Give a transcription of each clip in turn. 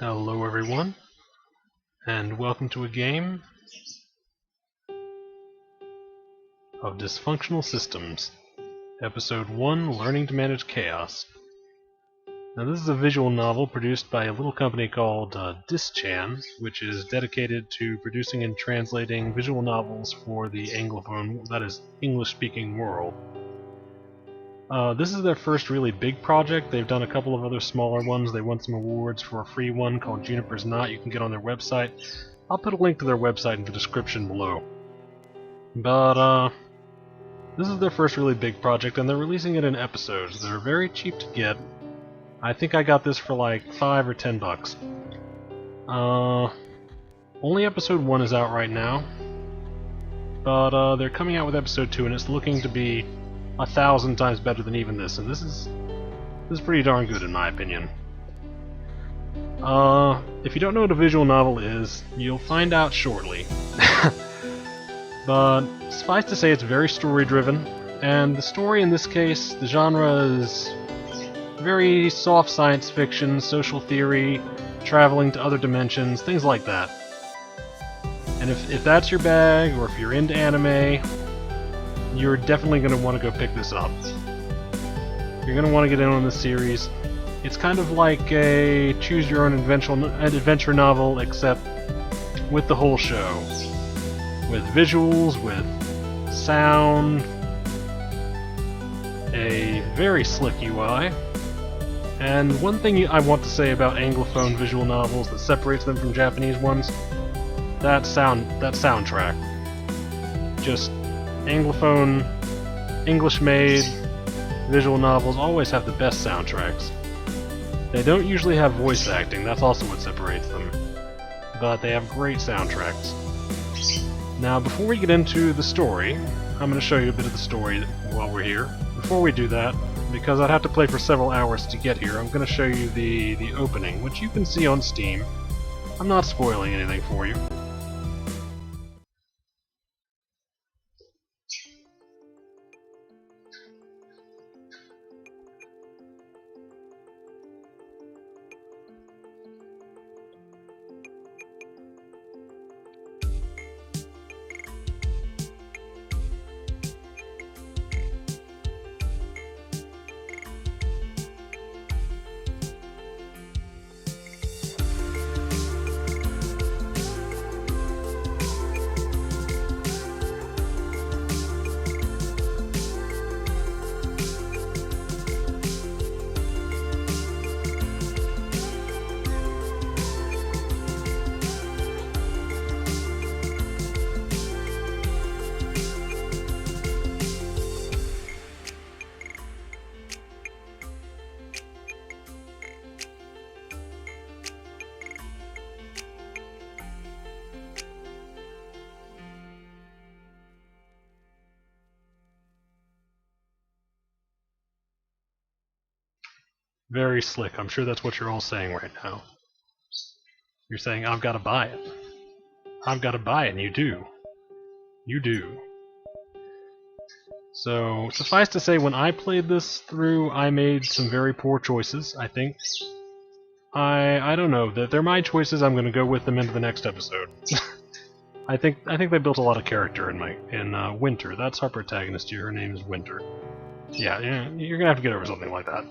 Hello everyone, and welcome to a game of Dysfunctional Systems, Episode 1, Learning to Manage Chaos. Now this is a visual novel produced by a little company called Dysfunctional, which is dedicated to producing and translating visual novels for the Anglophone, that is, English-speaking world. This is their first really big project. They've done a couple of other smaller ones. They won some awards for a free one called Juniper's Knot. You can get on their website. I'll put a link to their website in the description below. But, this is their first really big project, and they're releasing it in episodes. They're very cheap to get. I think I got this for like $5 or $10. Only episode 1 is out right now. But, they're coming out with episode 2, and it's looking to be 1,000 times better than even this, and this is pretty darn good in my opinion. If you don't know what a visual novel is, you'll find out shortly. But suffice to say, it's very story-driven, and the story in this case, the genre is very soft science fiction, social theory, traveling to other dimensions, things like that. And if that's your bag, or if you're into anime, you're definitely going to want to go pick this up. You're going to want to get in on this series. It's kind of like a choose-your-own-adventure novel, except with the whole show. With visuals, with sound, a very slick UI. And one thing I want to say about Anglophone visual novels that separates them from Japanese ones, that soundtrack. Just Anglophone, English-made visual novels always have the best soundtracks. They don't usually have voice acting, that's also what separates them. But they have great soundtracks. Now, before we get into the story, I'm going to show you a bit of the story while we're here. Before we do that, because I'd have to play for several hours to get here, I'm going to show you the opening, which you can see on Steam. I'm not spoiling anything for you. Very slick. I'm sure that's what you're all saying right now. You're saying, I've got to buy it. I've got to buy it, and you do. You do. So, suffice to say, when I played this through, I made some very poor choices, I think. I don't know. They're my choices, I'm going to go with them into the next episode. I think they built a lot of character in Winter. That's our protagonist here. Her name is Winter. Yeah, you're going to have to get over something like that.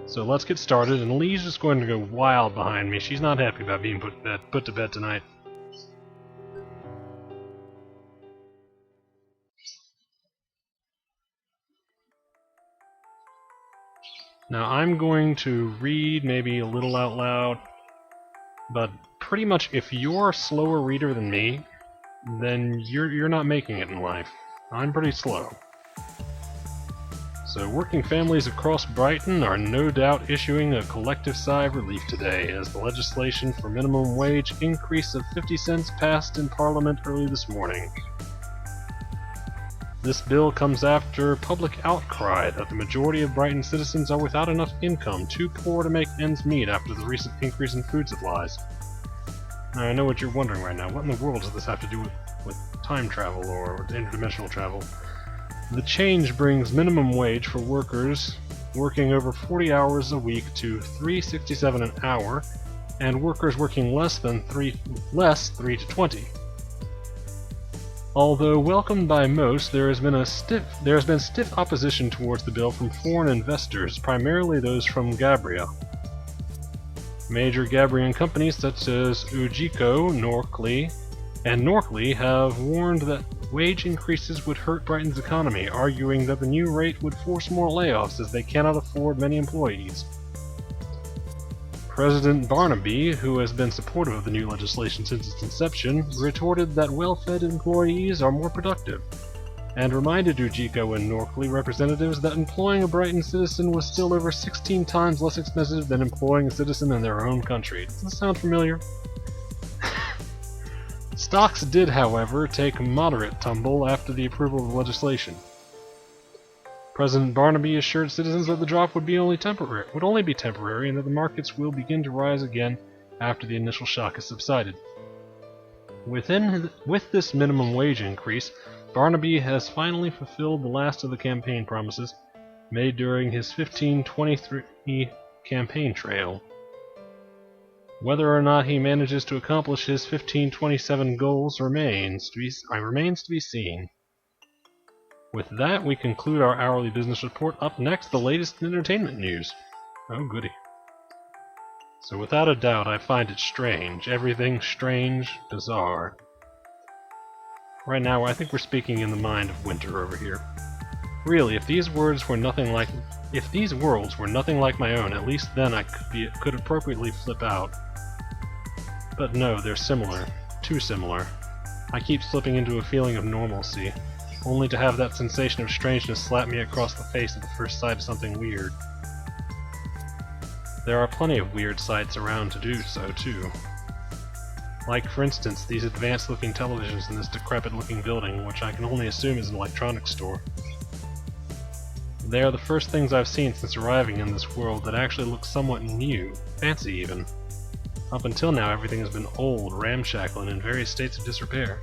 So let's get started, and Lee's just going to go wild behind me. She's not happy about being put to bed tonight. Now I'm going to read maybe a little out loud, but pretty much if you're a slower reader than me, then you're not making it in life. I'm pretty slow. So working families across Brighton are no doubt issuing a collective sigh of relief today as the legislation for minimum wage increase of 50 cents passed in Parliament early this morning. This bill comes after public outcry that the majority of Brighton citizens are without enough income, too poor to make ends meet after the recent increase in food supplies. Now, I know what you're wondering right now. What in the world does this have to do with time travel or interdimensional travel? The change brings minimum wage for workers working over 40 hours a week to $3.67 an hour, and workers working less 3 to 20. Although welcomed by most, there has been stiff opposition towards the bill from foreign investors, primarily those from Gabbria. Major Gabrian companies such as Ujiko, Norkley, and Norkley have warned that wage increases would hurt Brighton's economy, arguing that the new rate would force more layoffs as they cannot afford many employees. President Barnaby, who has been supportive of the new legislation since its inception, retorted that well-fed employees are more productive, and reminded Ujiko and Norkley representatives that employing a Brighton citizen was still over 16 times less expensive than employing a citizen in their own country. Does this sound familiar? Stocks did, however, take a moderate tumble after the approval of the legislation. President Barnaby assured citizens that the drop would only be temporary, and that the markets will begin to rise again after the initial shock has subsided. With this minimum wage increase, Barnaby has finally fulfilled the last of the campaign promises made during his 1523 campaign trail. Whether or not he manages to accomplish his 1527 goals remains to be seen. With that, we conclude our hourly business report. Up next, the latest entertainment news. Oh, goody. So without a doubt, I find it strange. Everything strange, bizarre. Right now, I think we're speaking in the mind of Winter over here. Really, if these worlds were nothing like my own, at least then I could appropriately flip out. But no, they're similar. Too similar. I keep slipping into a feeling of normalcy, only to have that sensation of strangeness slap me across the face at the first sight of something weird. There are plenty of weird sights around to do so, too. Like, for instance, these advanced-looking televisions in this decrepit-looking building, which I can only assume is an electronics store. They are the first things I've seen since arriving in this world that actually look somewhat new, fancy even. Up until now, everything has been old, ramshackle, and in various states of disrepair.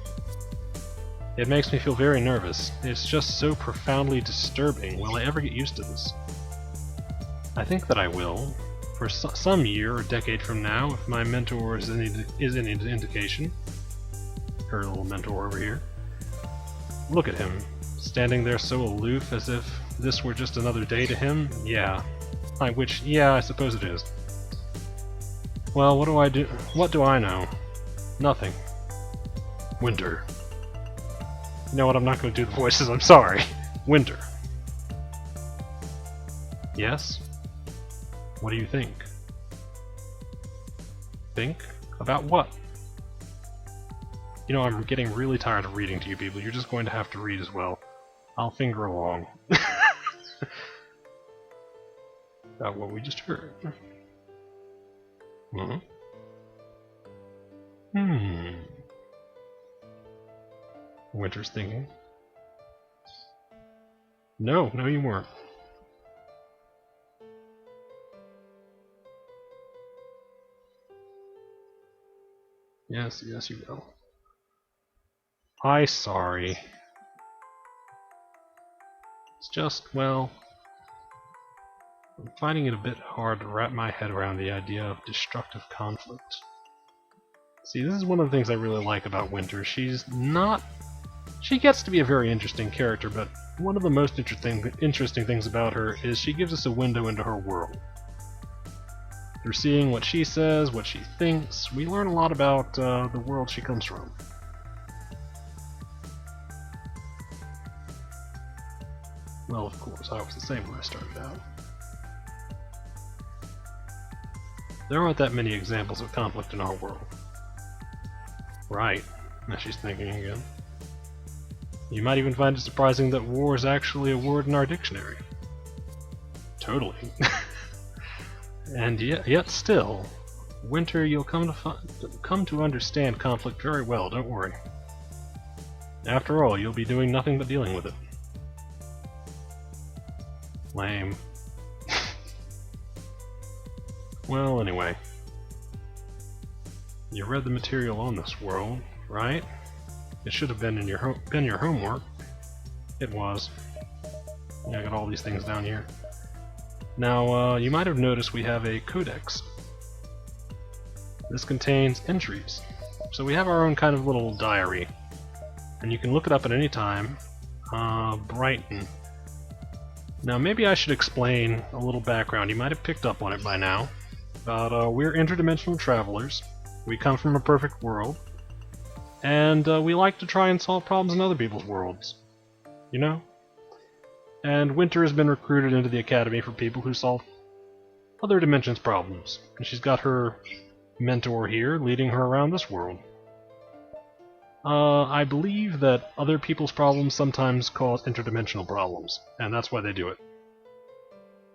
It makes me feel very nervous. It's just so profoundly disturbing. Will I ever get used to this? I think that I will. For some year or decade from now, if my mentor is any indication. Her little mentor over here. Look at him, standing there so aloof as if this were just another day to him. Yeah, I suppose it is. Well, what do I do? What do I know? Nothing. Winter. You know what, I'm not going to do the voices, I'm sorry. Winter. Yes? What do you think? Think? About what? You know, I'm getting really tired of reading to you people. You're just going to have to read as well. I'll finger along. About what we just heard. Winter's thinking. No, you weren't. Yes, you will. Sorry. It's just, well, I'm finding it a bit hard to wrap my head around the idea of destructive conflict. See, this is one of the things I really like about Winter. She gets to be a very interesting character, but one of the most interesting things about her is she gives us a window into her world. Through seeing what she says, what she thinks, we learn a lot about the world she comes from. Well, of course, I was the same when I started out. There aren't that many examples of conflict in our world. Right, now she's thinking again. You might even find it surprising that war is actually a word in our dictionary. Totally. And yet still, Winter, you'll come to understand conflict very well, don't worry. After all, you'll be doing nothing but dealing with it. Lame. Well, anyway. You read the material on this world, right? It should have been in your homework. It was. Yeah, I got all these things down here. Now, you might have noticed we have a codex. This contains entries. So we have our own kind of little diary. And you can look it up at any time. Brighton. Now maybe I should explain a little background. You might have picked up on it by now. But we're interdimensional travelers. We come from a perfect world. And we like to try and solve problems in other people's worlds. You know? And Winter has been recruited into the academy for people who solve other dimensions problems. And she's got her mentor here leading her around this world. I believe that other people's problems sometimes cause interdimensional problems, and that's why they do it.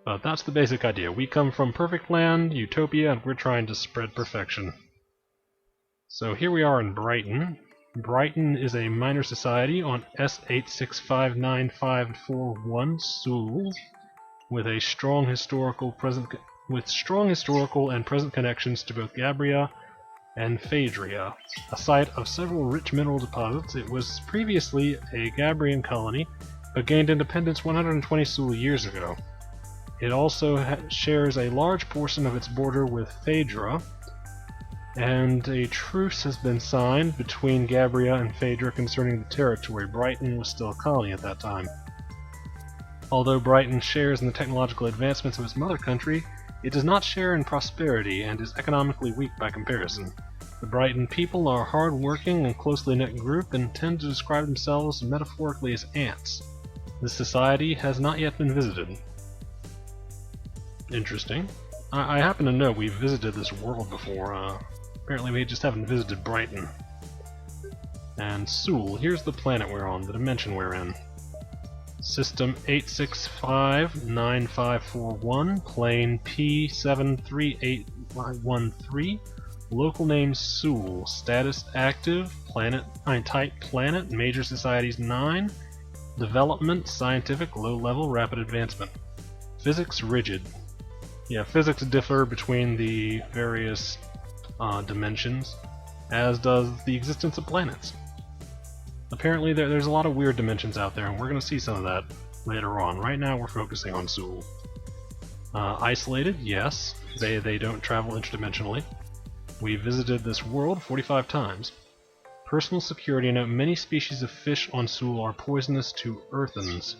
But that's the basic idea. We come from perfect land, utopia, and we're trying to spread perfection. So here we are in Brighton. Brighton is a minor society on S8659541 Seoul, with strong historical and present connections to both Gabria and Phaedria, a site of several rich mineral deposits. It was previously a Gabrian colony, but gained independence 120 Seoul years ago. It also shares a large portion of its border with Phaedra, and a truce has been signed between Gabria and Phaedra concerning the territory. Brighton was still a colony at that time. Although Brighton shares in the technological advancements of its mother country, it does not share in prosperity and is economically weak by comparison. The Brighton people are a hard-working and closely knit group and tend to describe themselves metaphorically as ants. This society has not yet been visited. Interesting. I happen to know we've visited this world before. Apparently we just haven't visited Brighton. And Seoul, here's the planet we're on, the dimension we're in. System 8659541, plane P73813, local name Seoul, status active, type planet, major societies 9, development scientific, low level, rapid advancement. Physics rigid. Yeah, physics differ between the various dimensions, as does the existence of planets. Apparently there's a lot of weird dimensions out there, and we're going to see some of that later on. Right now we're focusing on Seoul. Isolated, yes. They don't travel interdimensionally. We visited this world 45 times. Personal security note: many species of fish on Seoul are poisonous to earthens.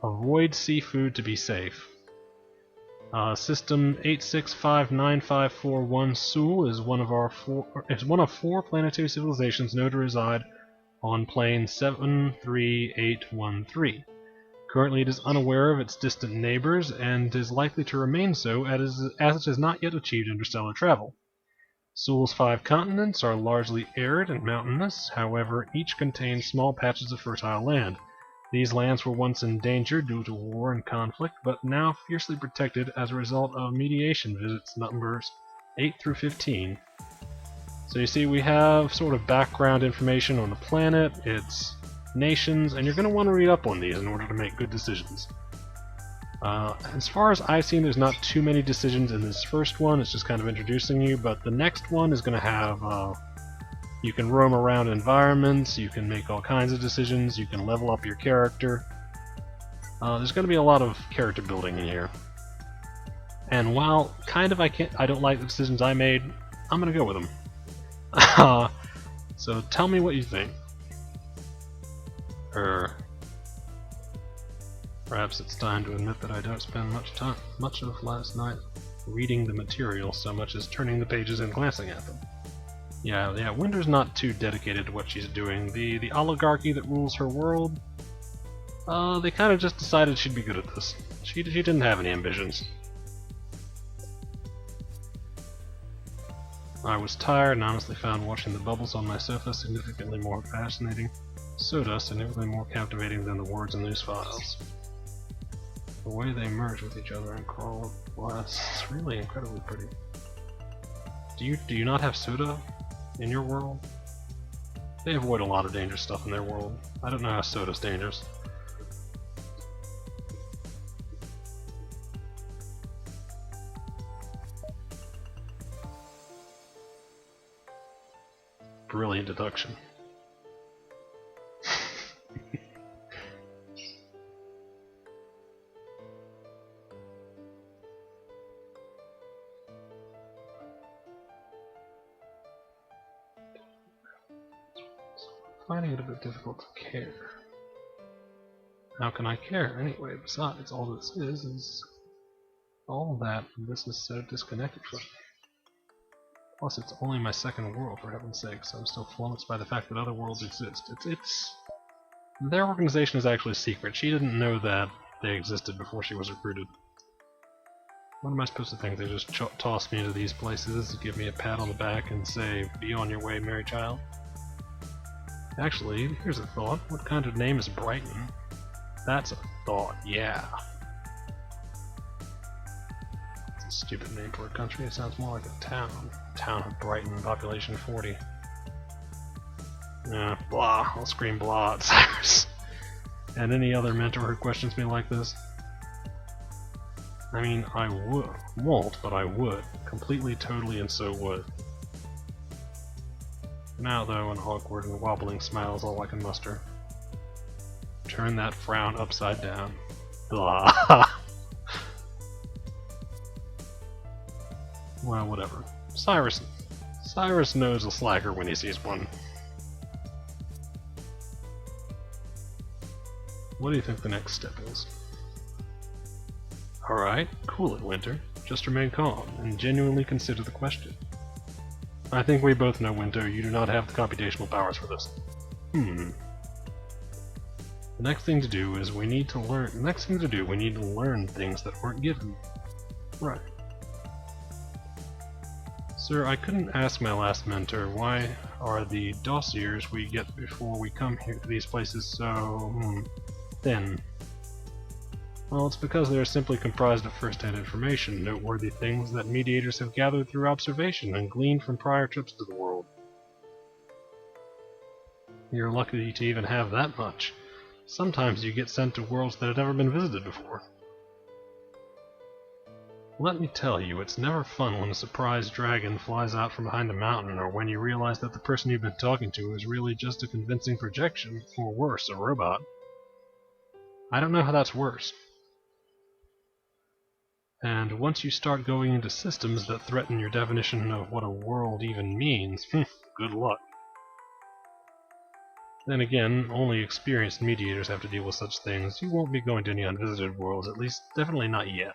Avoid seafood to be safe. System 8659541 Seoul is one of four planetary civilizations known to reside on plane 73813. Currently it is unaware of its distant neighbors, and is likely to remain so as it has not yet achieved interstellar travel. Seoul's 5 continents are largely arid and mountainous, however each contains small patches of fertile land. These lands were once in danger due to war and conflict, but now fiercely protected as a result of mediation visits numbers 8 through 15. So you see we have sort of background information on the planet, its nations, and you're going to want to read up on these in order to make good decisions. As far as I've seen, there's not too many decisions in this first one. It's just kind of introducing you, but the next one is going to have you can roam around environments, you can make all kinds of decisions, you can level up your character. There's going to be a lot of character building in here. And while I don't like the decisions I made, I'm going to go with them. So tell me what you think. Perhaps it's time to admit that I don't spend much of last night reading the material so much as turning the pages and glancing at them. Yeah, Winter's not too dedicated to what she's doing. The oligarchy that rules her world, they kind of just decided she'd be good at this. She didn't have any ambitions. I was tired and honestly found watching the bubbles on my sofa significantly more fascinating. Soda significantly more captivating than the words in these files. The way they merge with each other and crawl up glass is really incredibly pretty. Do you not have soda in your world? They avoid a lot of dangerous stuff in their world. I don't know how soda's dangerous. Brilliant deduction. finding it a bit difficult to care. How can I care anyway? Besides, all this is all that, and this is so disconnected from me. Plus, it's only my second world, for heaven's sake, so I'm still flummoxed by the fact that other worlds exist. Their organization is actually secret. She didn't know that they existed before she was recruited. What am I supposed to think? They just toss me into these places, give me a pat on the back, and say, "Be on your way, merry child"? Actually, here's a thought. What kind of name is Brighton? That's a thought, yeah. It's a stupid name for a country. It sounds more like a town. Town of Brighton, population 40. Blah. I'll scream blah at Cyrus. And any other mentor who questions me like this? I mean, I won't, but I would. Completely, totally, and so would. Now, though, an awkward and wobbling smile is all I can muster. Turn that frown upside down. Blah. Well, whatever. Cyrus knows a slacker when he sees one. What do you think the next step is? Alright, cool it, Winter. Just remain calm, and genuinely consider the question. I think we both know, Winter, you do not have the computational powers for this. The next thing to do is we need to learn things that weren't given. Right. Sir, I couldn't ask my last mentor why are the dossiers we get before we come here to these places so thin. Well, it's because they are simply comprised of first-hand information, noteworthy things that mediators have gathered through observation and gleaned from prior trips to the world. You're lucky to even have that much. Sometimes you get sent to worlds that have never been visited before. Let me tell you, it's never fun when a surprise dragon flies out from behind a mountain, or when you realize that the person you've been talking to is really just a convincing projection, or worse, a robot. I don't know how that's worse. And once you start going into systems that threaten your definition of what a world even means, good luck. Then again, only experienced mediators have to deal with such things. You won't be going to any unvisited worlds, at least definitely not yet.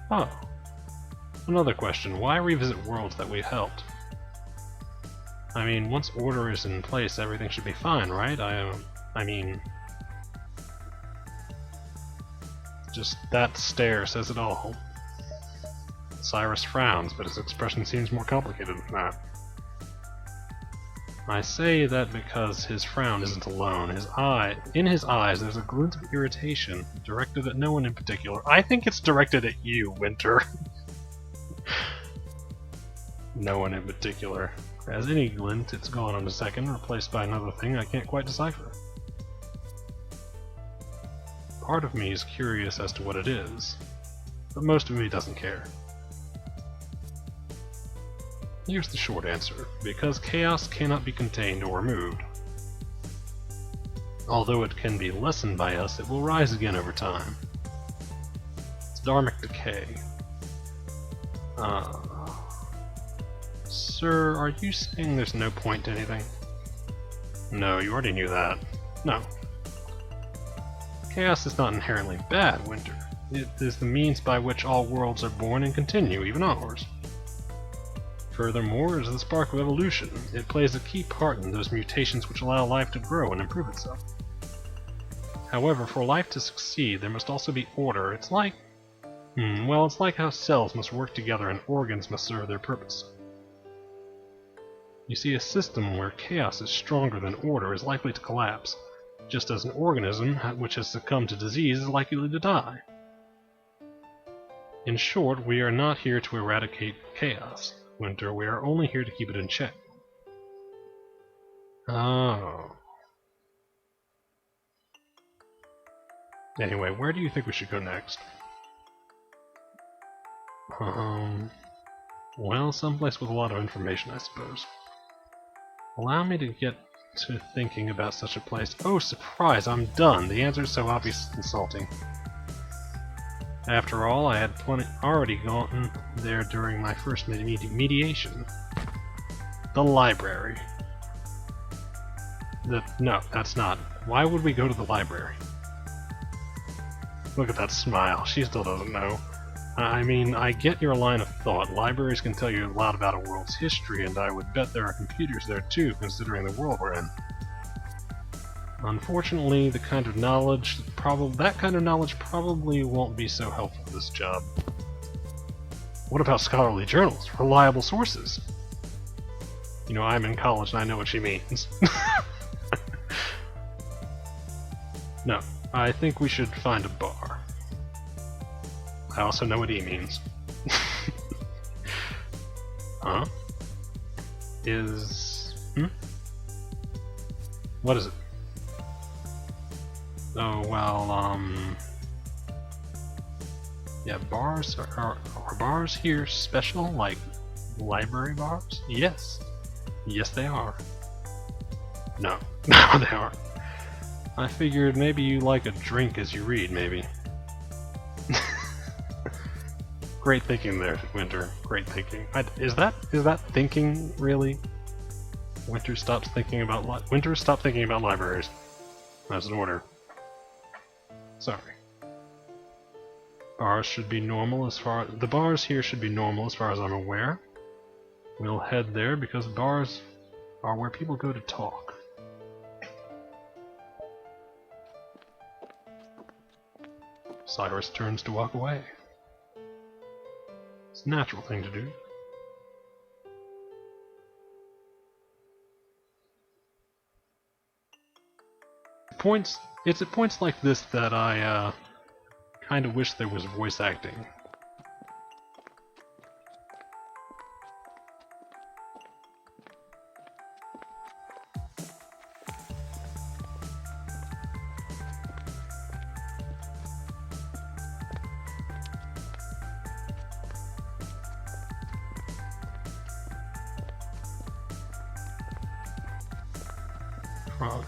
Oh. Another question, why revisit worlds that we've helped? I mean, once order is in place, everything should be fine, right? I mean... Just that stare says it all. Cyrus frowns, but his expression seems more complicated than that. I say that because his frown isn't alone. In his eyes there's a glint of irritation, directed at no one in particular. I think it's directed at you, Winter. No one in particular. As any glint, it's gone in a second, replaced by another thing I can't quite decipher. Part of me is curious as to what it is, but most of me doesn't care. Here's the short answer, because chaos cannot be contained or removed. Although it can be lessened by us, it will rise again over time. It's dharmic decay. Sir, are you saying there's no point to anything? No, you already knew that. No. Chaos is not inherently bad, Winter. It is the means by which all worlds are born and continue, even ours. Furthermore, it is the spark of evolution. It plays a key part in those mutations which allow life to grow and improve itself. However, for life to succeed, there must also be order. It's like... it's like how cells must work together and organs must serve their purpose. You see, a system where chaos is stronger than order is likely to collapse, just as an organism which has succumbed to disease is likely to die. In short, we are not here to eradicate chaos, Winter. We are only here to keep it in check. Oh. Anyway, where do you think we should go next? Well, someplace with a lot of information, I suppose. Allow me to get to thinking about such a place. Oh, surprise, I'm done. The answer is so obvious and insulting. After all, I had already gone there during my first mediation. The library. No, that's not. Why would we go to the library? Look at that smile. She still doesn't know. I mean, I get your line of thought. Libraries can tell you a lot about a world's history, and I would bet there are computers there too, considering the world we're in. Unfortunately, that kind of knowledge probably won't be so helpful for this job. What about scholarly journals? Reliable sources? You know, I'm in college and I know what she means. No, I think we should find a bar. I also know what he means. Huh? What is it? Oh, well, yeah, bars are bars here special, like library bars? Yes. Yes, they are. No. No, they aren't. I figured maybe you like a drink as you read, maybe. Great thinking there, Winter. Great thinking. Is that thinking, really? Winter stopped thinking about libraries. That's an order. Sorry. Bars should be normal the bars here should be normal as far as I'm aware. We'll head there because bars are where people go to talk. Cyrus turns to walk away. It's a natural thing to do. It's at points like this that I kind of wish there was voice acting.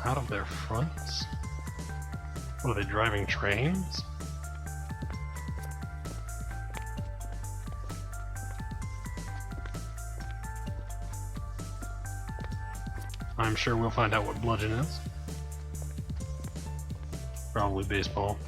Out of their fronts? What, are they driving trains? I'm sure we'll find out what bludgeon is. Probably baseball.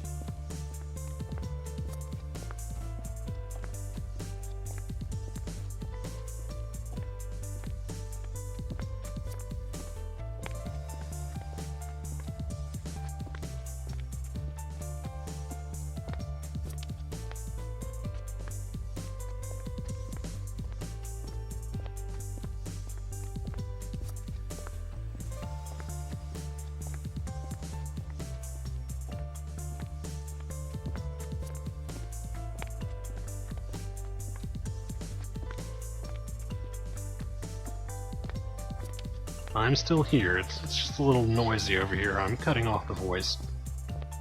I'm still here, it's just a little noisy over here, I'm cutting off the voice.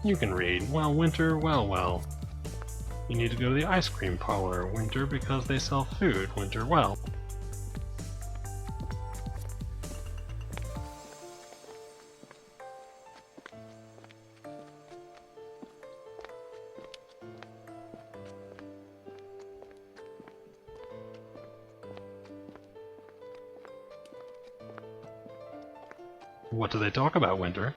You can read. Well, Winter, well. You need to go to the ice cream parlor, Winter, because they sell food, Winter, well. What do they talk about, Winter?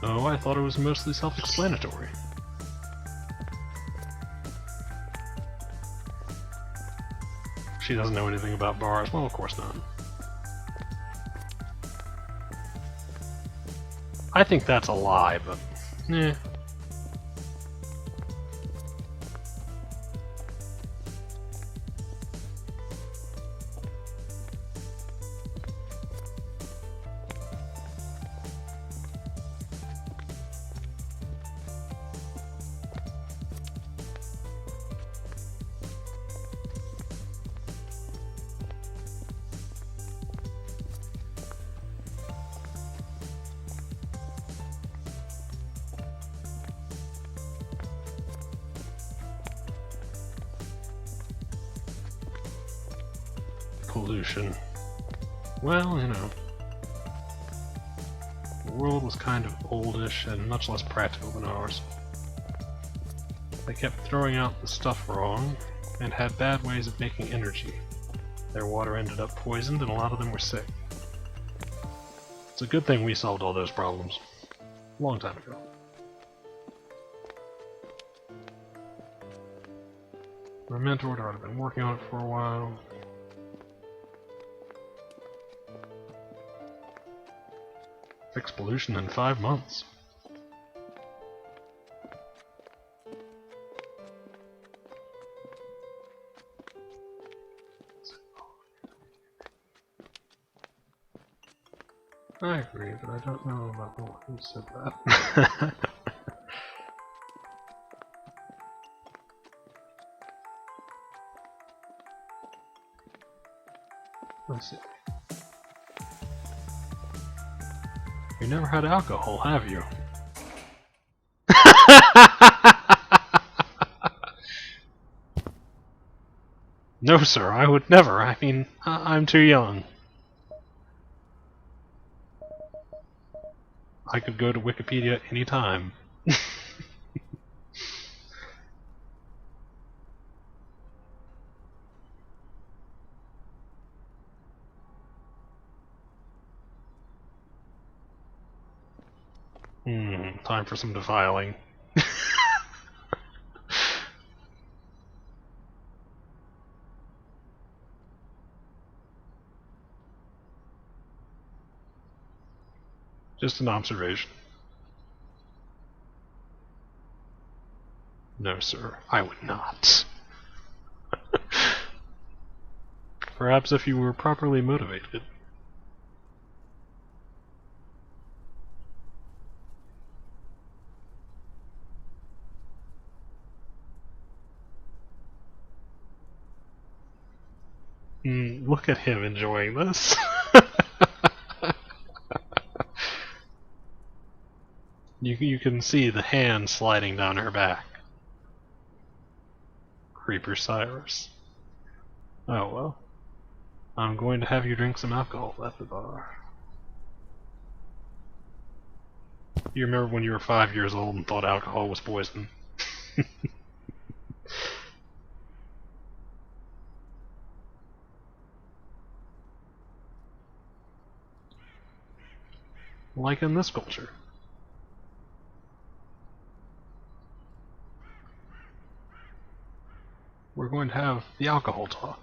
Oh, I thought it was mostly self-explanatory. She doesn't know anything about bars. Well, of course not. I think that's a lie, but eh. pollution. Well, you know, the world was kind of oldish and much less practical than ours. They kept throwing out the stuff wrong, and had bad ways of making energy. Their water ended up poisoned, and a lot of them were sick. It's a good thing we solved all those problems. A long time ago. My mentor had already been working on it for a while. Fix pollution in 5 months. I agree, but I don't know about the one who said that. Let's see. You never had alcohol, have you? No, sir, I would never. I mean, I'm too young. I could go to Wikipedia any time. Time for some defiling. Just an observation. No, sir, I would not. Perhaps if you were properly motivated. Look at him enjoying this. You can see the hand sliding down her back. Creeper Cyrus. Oh well. I'm going to have you drink some alcohol at the bar. You remember when you were 5 years old and thought alcohol was poison? Like in this culture. We're going to have the alcohol talk.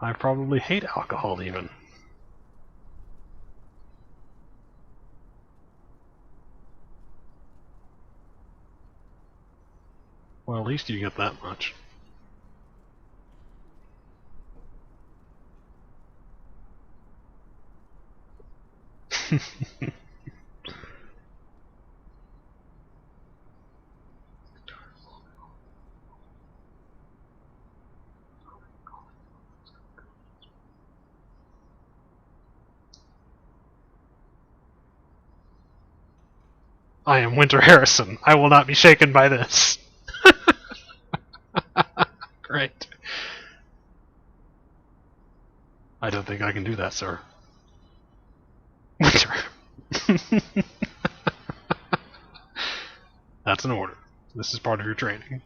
I probably hate alcohol even. Well, at least you get that much. I am Winter Harrison. I will not be shaken by this. Great. I don't think I can do that, sir. Winter. That's an order. This is part of your training.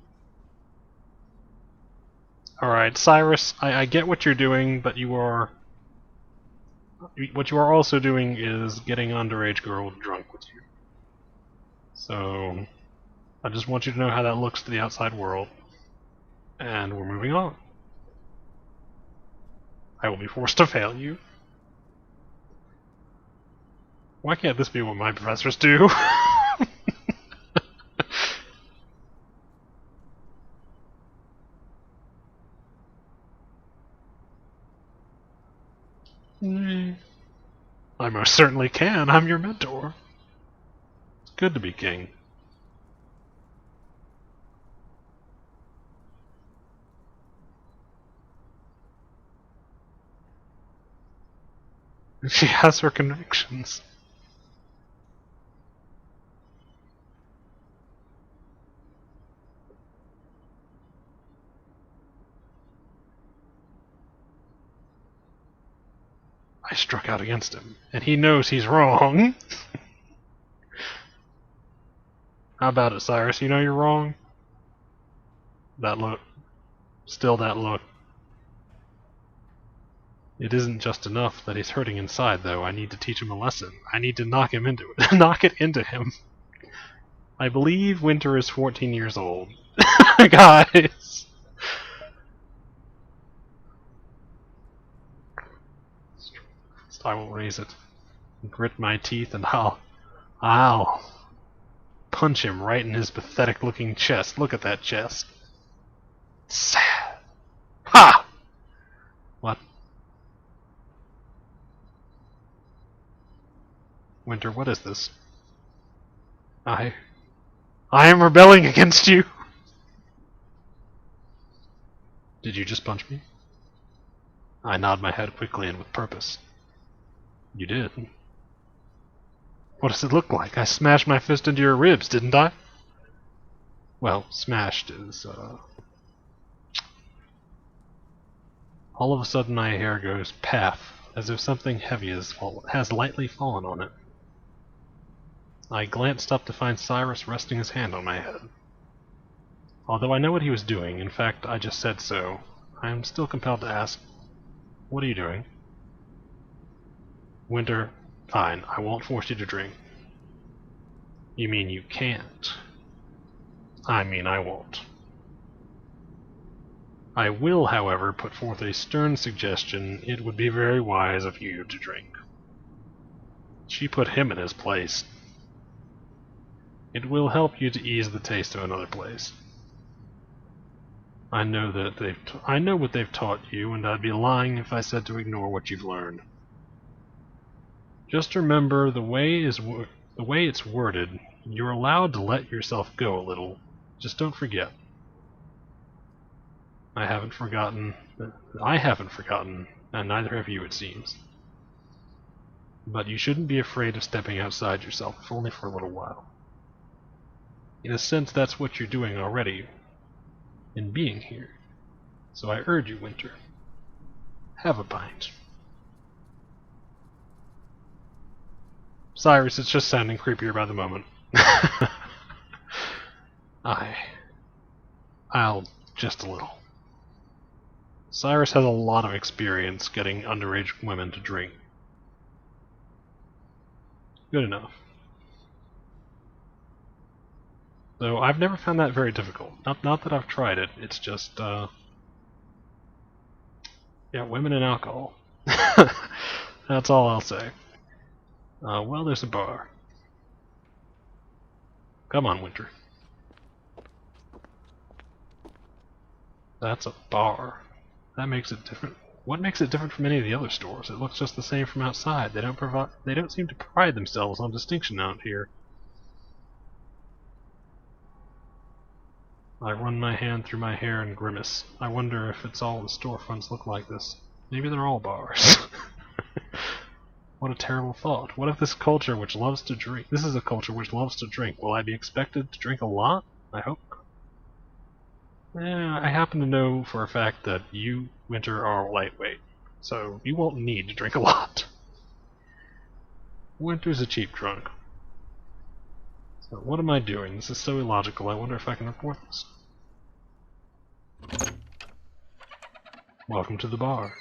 Alright, Cyrus, I get what you're doing, but what you are also doing is getting underage girl drunk with you. So, I just want you to know how that looks to the outside world. And we're moving on. I will be forced to fail you. Why can't this be what my professors do? I most certainly can. I'm your mentor. It's good to be king. She has her convictions. I struck out against him, and he knows he's wrong. How about it, Cyrus? You know you're wrong? That look. Still that look. It isn't just enough that he's hurting inside, though. I need to teach him a lesson. I need to knock him into it. Knock it into him. I believe Winter is 14 years old. Guys! I will raise it. Grit my teeth and I'll punch him right in his pathetic looking chest. Look at that chest. Sad. Ha! What? Winter, what is this? I am rebelling against you! Did you just punch me? I nod my head quickly and with purpose. You did. What does it look like? I smashed my fist into your ribs, didn't I? Well, smashed is, All of a sudden my hair goes paff, as if something heavy has lightly fallen on it. I glanced up to find Cyrus resting his hand on my head. Although I know what he was doing, in fact I just said so, I am still compelled to ask, what are you doing? Winter, fine, I won't force you to drink. You mean you can't? I mean I won't. I will, however, put forth a stern suggestion. It would be very wise of you to drink. She put him in his place. It will help you to ease the taste of another place. I know what they've taught you, and I'd be lying if I said to ignore what you've learned. Just remember, the way it's worded, you're allowed to let yourself go a little. Just don't forget. I haven't forgotten, and neither have you, it seems. But you shouldn't be afraid of stepping outside yourself, if only for a little while. In a sense, that's what you're doing already, in being here. So I urge you, Winter, have a pint. Cyrus, it's just sounding creepier by the moment. I'll just a little. Cyrus has a lot of experience getting underage women to drink. Good enough. Though I've never found that very difficult. Not that I've tried it, it's just, yeah, women and alcohol. That's all I'll say. Well, there's a bar. Come on, Winter. That's a bar. That makes it different. What makes it different from any of the other stores? It looks just the same from outside. They don't seem to pride themselves on distinction out here. I run my hand through my hair and grimace. I wonder if it's all the storefronts look like this. Maybe they're all bars. What a terrible thought. What if this is a culture which loves to drink? Will I be expected to drink a lot? I hope. I happen to know for a fact that you, Winter, are lightweight, so you won't need to drink a lot. Winter's a cheap drunk. So what am I doing? This is so illogical. I wonder if I can report this. Welcome to the bar.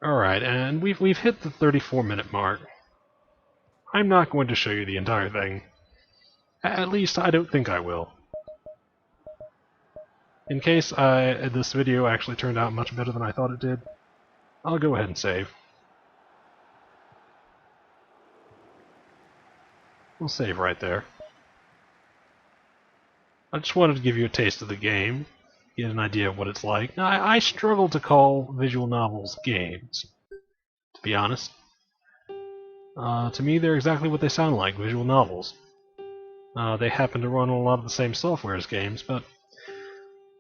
Alright, and we've hit the 34-minute mark. I'm not going to show you the entire thing. At least, I don't think I will. In case this video actually turned out much better than I thought it did, I'll go ahead and save. We'll save right there. I just wanted to give you a taste of the game, get an idea of what it's like. Now, I struggle to call visual novels games, to be honest. To me, they're exactly what they sound like, visual novels. They happen to run on a lot of the same software as games, but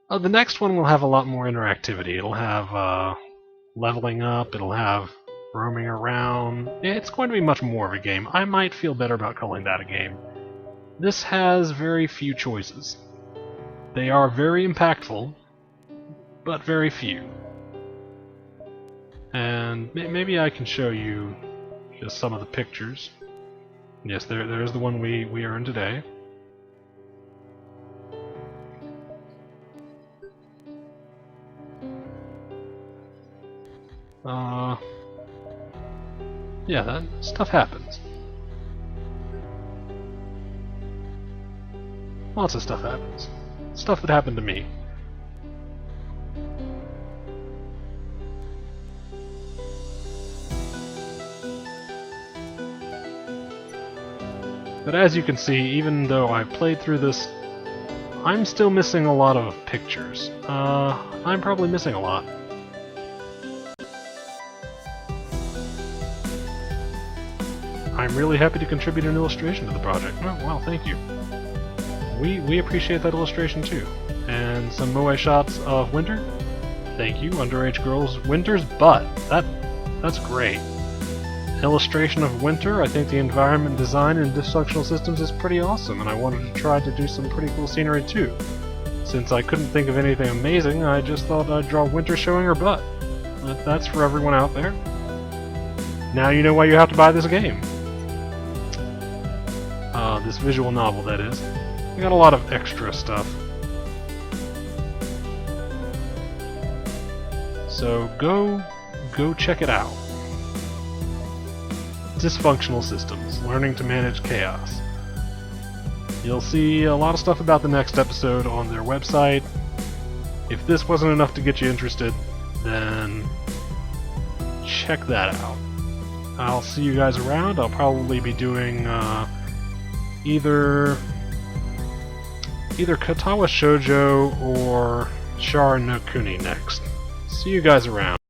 the next one will have a lot more interactivity. It'll have leveling up, it'll have roaming around. It's going to be much more of a game. I might feel better about calling that a game. This has very few choices. They are very impactful, but very few. And maybe I can show you just some of the pictures. Yes, there's the one we earned today. Yeah, that stuff happens. Lots of stuff happens. Stuff that happened to me. But as you can see, even though I played through this, I'm still missing a lot of pictures. I'm probably missing a lot. I'm really happy to contribute an illustration to the project. Oh, well, thank you. We appreciate that illustration too. And some moe shots of winter. Thank you, underage girls. Winter's butt. That's great. Illustration of winter. I think the environment design in Dysfunctional Systems is pretty awesome, and I wanted to try to do some pretty cool scenery too. Since I couldn't think of anything amazing, I just thought I'd draw winter showing her butt. But that's for everyone out there. Now you know why you have to buy this game. This visual novel, that is. We got a lot of extra stuff. So go check it out. Dysfunctional Systems, Learning to Manage Chaos. You'll see a lot of stuff about the next episode on their website. If this wasn't enough to get you interested, then check that out. I'll see you guys around. I'll probably be doing either Katawa Shoujo or Shara no Kuni next. See you guys around.